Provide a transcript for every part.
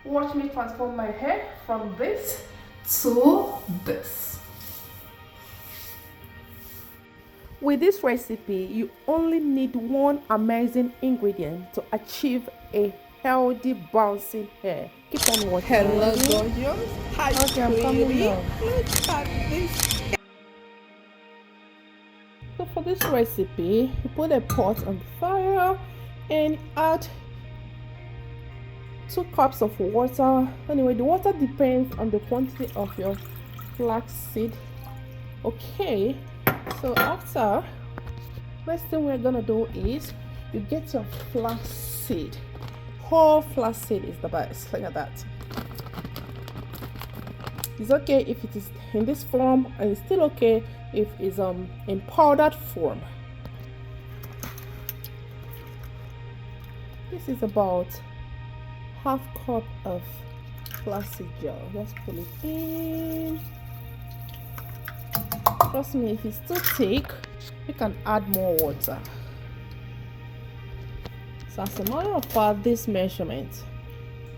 Watch me transform my hair from this to this. With this recipe, you only need one amazing ingredient to achieve a healthy bouncing hair. Keep on watching. Hello, gorgeous. Hi, sweetie. Look at this. So for this recipe, you put a pot on the fire and add 2 cups of water. Anyway, the water depends on the quantity of your flax seed. Okay, so after, next thing we're gonna do is you get your flax seed. Whole flax seed is the best. Look at that. It's okay if it is in this form, and it's still okay if it's in powdered form. This is about half cup of flaxseed gel. Let's put it in. Trust me, if it's too thick, you can add more water. So as a matter of fact, this measurement,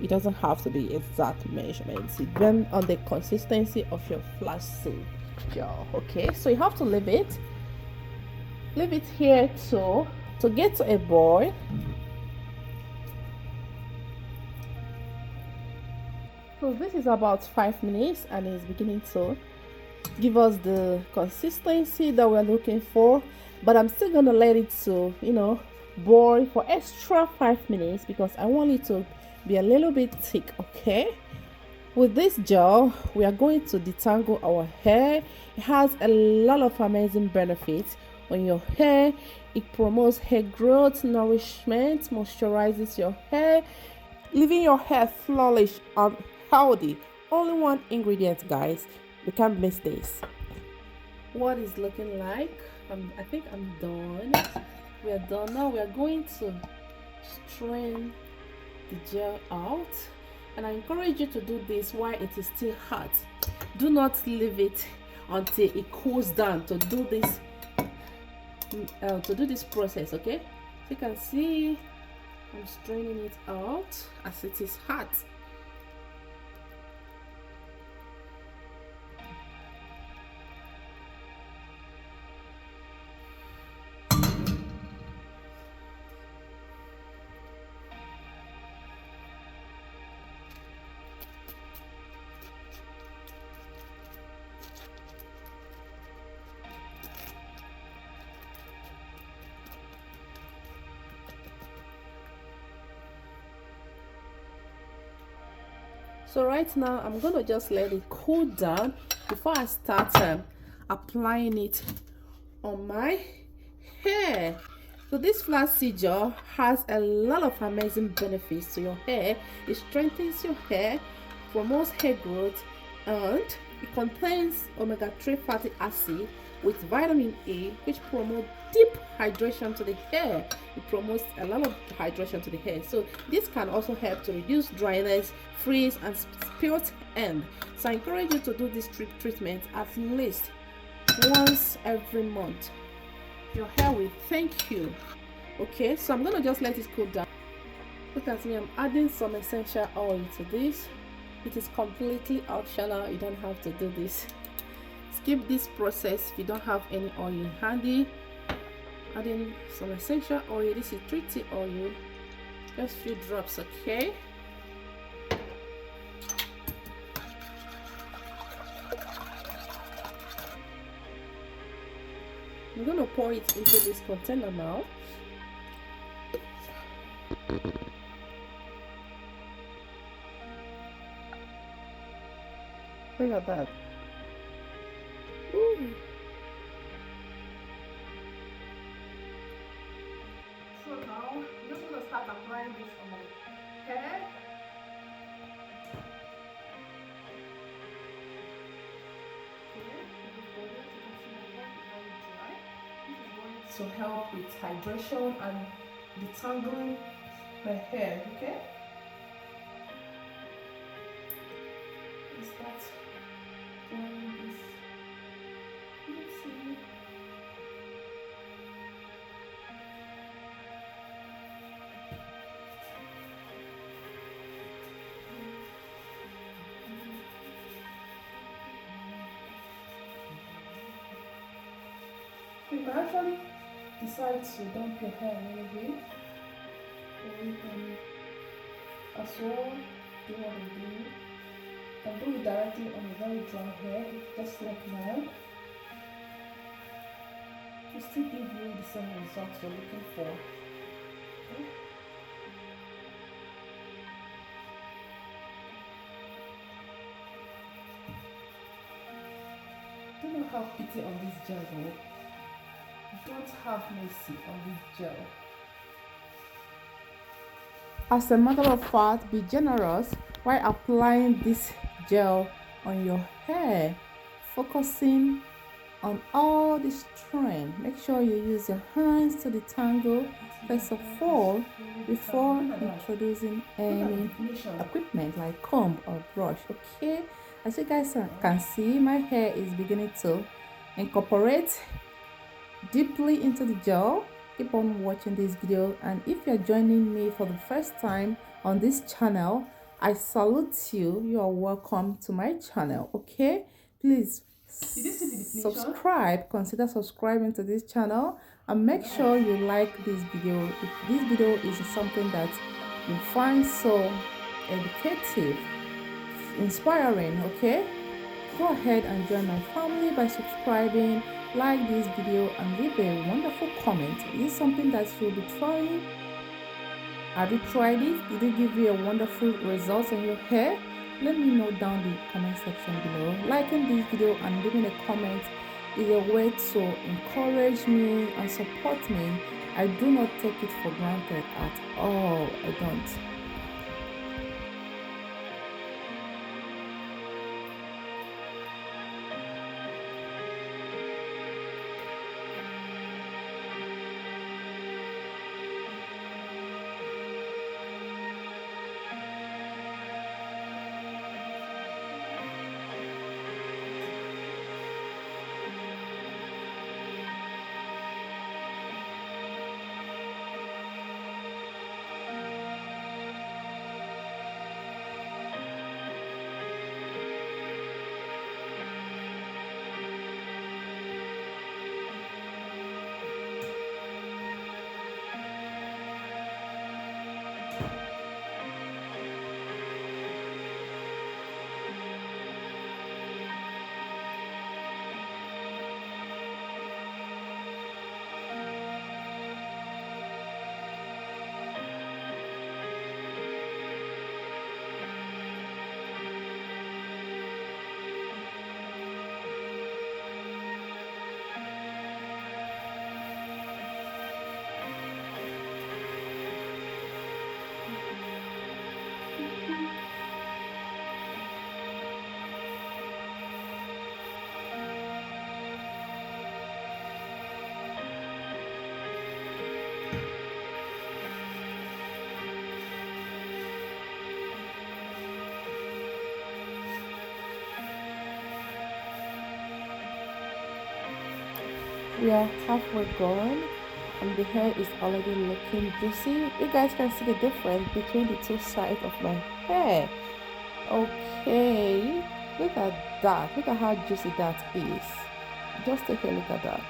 it doesn't have to be exact measurements. It depends on the consistency of your flaxseed gel. Okay, so you have to leave it here to get to a boil. So this is about 5 minutes and it's beginning to give us the consistency that we're looking for, but I'm still gonna let it to boil for extra 5 minutes because I want it to be a little bit thick. Okay, with this gel we are going to detangle our hair. It has a lot of amazing benefits on your hair. It promotes hair growth, nourishment, moisturizes your hair, leaving your hair flawless and healthy. Only one ingredient, guys. We can't miss this. What is looking like? I think I'm done. We are done now. We are going to strain the gel out, and I encourage you to do this while it is still hot. Do not leave it until it cools down to do this process. Okay, so you can see I'm straining it out as it is hot. So right now I'm gonna just let it cool down before I start applying it on my hair. So this flaxseed gel has a lot of amazing benefits to your hair. It strengthens your hair, promotes hair growth, and it contains omega-3 fatty acid with vitamin A, which promotes deep hydration to the hair. It promotes a lot of hydration to the hair. So this can also help to reduce dryness, frizz, and split end. So I encourage you to do this treatment at least once every month. Your hair will thank you. Okay, so I'm gonna just let it cool down. Look at me, I'm adding some essential oil to this. It is completely optional. You don't have to do this. Skip this process if you don't have any oil handy. Adding some essential oil. This is 3 tea oil, just a few drops. Okay, I'm gonna pour it into this container now. Look at that. Ooh. So now I'm just gonna start applying this on my hair. To help with hydration and detangling my hair. Okay, let's start doing this. Let's see. can actually decide to dump your hair a little bit, or you can as well do what I do. You can do it directly on a very dry hair, just like now. To still give you the same results you're looking for. Okay. Do not have pity on this gel though. Don't have mercy on this gel. As a matter of fact, be generous while applying this gel on your hair, focusing on all the strand. Make sure you use your hands to detangle first of all before introducing any equipment like comb or brush. Okay, as you guys can see, my hair is beginning to incorporate deeply into the gel. Keep on watching this video, and if you're joining me for the first time on this channel, I salute you. You are welcome to my channel. Okay, please subscribe, consider subscribing to this channel, and make sure you like this video if this video is something that you find so educative, inspiring. Okay, go ahead and join my family by subscribing, like this video, and leave a wonderful comment. Is this something that you'll be trying? Have you tried it? Did it give you a wonderful results on your hair? Let me know down the comment section below. Liking this video and leaving a comment is a way to encourage me and support me. I do not take it for granted at all. I don't. We are halfway gone and the hair is already looking juicy. You guys can see the difference between the two sides of my hair. Okay, look at that. Look at how juicy that is. Just take a look at that.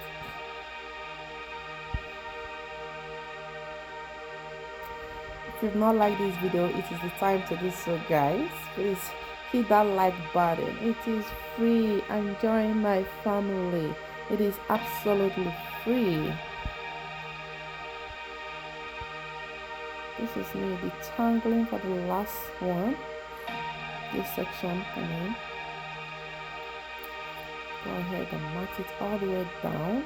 If you've not liked this video, it is the time to do so, guys. Please hit that like button. It is free. Join my family. It is absolutely free. This is me detangling for the last one. This section, go ahead and mat it all the way down.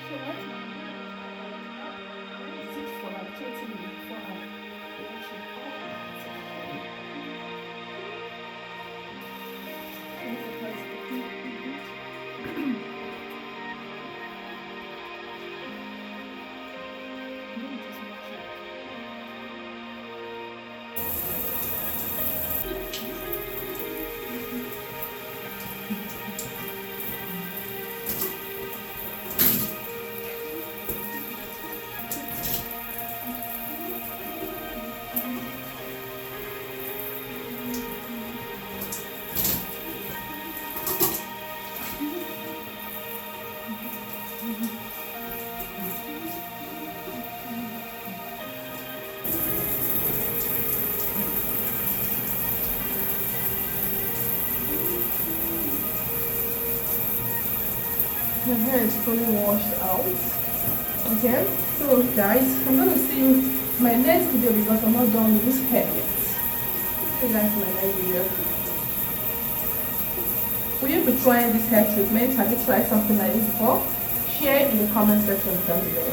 So right now, sit for like 20 minutes before I wash it all out. My hair is fully washed out. Okay, so guys, I'm gonna see you in my next video because I'm not done with this hair yet. See you guys in my next video. Will you be trying this hair treatment? Have you tried something like this before? Share in the comment section down below.